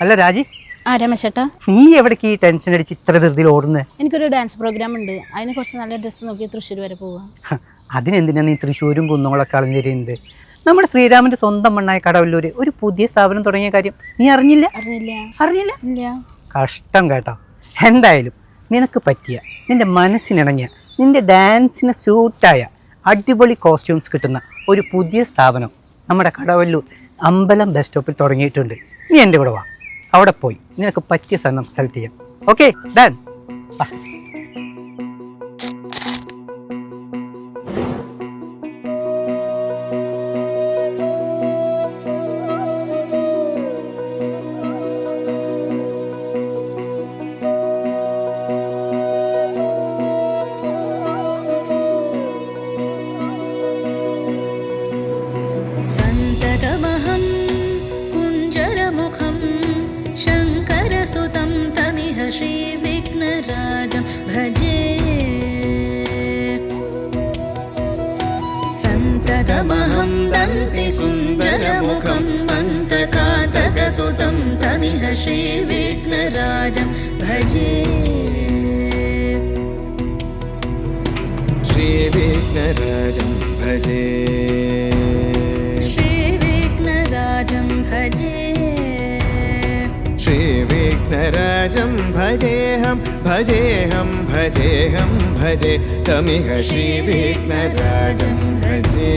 അല്ല രാജി, രമേശേട്ടാ, നീ എവിടേക്ക് ഈ ടെൻഷൻ അടിച്ച് ഇത്ര ധൃതിയിൽ ഓടുന്നത്? എനിക്കൊരു ഡാൻസ് പ്രോഗ്രാം ഉണ്ട്. അതിന് കുറച്ച് നല്ല ഡ്രസ്സ് നോക്കി തൃശ്ശൂർ വരെ പോവാം. അതിനെന്തിനാ നീ തൃശ്ശൂരും കുന്നുകളൊക്കെ കളഞ്ഞിരുന്നത്? നമ്മുടെ ശ്രീരാമന്റെ സ്വന്തം മണ്ണായ കടവല്ലൂര് ഒരു പുതിയ സ്ഥാപനം തുടങ്ങിയ കാര്യം നീ അറിഞ്ഞില്ല? അറിഞ്ഞില്ല? ഇല്ല. കഷ്ടം കേട്ടോ. എന്തായാലും നിനക്ക് പറ്റിയ, നിന്റെ മനസ്സിനിണങ്ങിയ, നിന്റെ ഡാൻസിന് സ്യൂട്ടായ അടിപൊളി കോസ്റ്റ്യൂംസ് കിട്ടുന്ന ഒരു പുതിയ സ്ഥാപനം നമ്മുടെ കടവല്ലൂർ അമ്പലം ബസ് സ്റ്റോപ്പിൽ തുടങ്ങിയിട്ടുണ്ട്. നീ എൻ്റെ കൂടെ വാ, അവിടെ പോയി നിനക്ക് പറ്റിയ സ്ഥലം സെലക്ട് ചെയ്യാം. Okay done. सन्ततमहं कुञ्जरमुखं शङ्करसुतं तमिह श्रीविघ्नराजं भजे. सन्ततमहं दन्तिसुन्दरमुखं मन्तकातकसुतं तमिह श्रीविघ्नराजं भजे. श्रीविघ्नराजं भजे. श्रीविघ्नराजं भजेऽहं भजेऽहं भजेऽहं भजे तमिह श्रीविघ्नराजं भजे.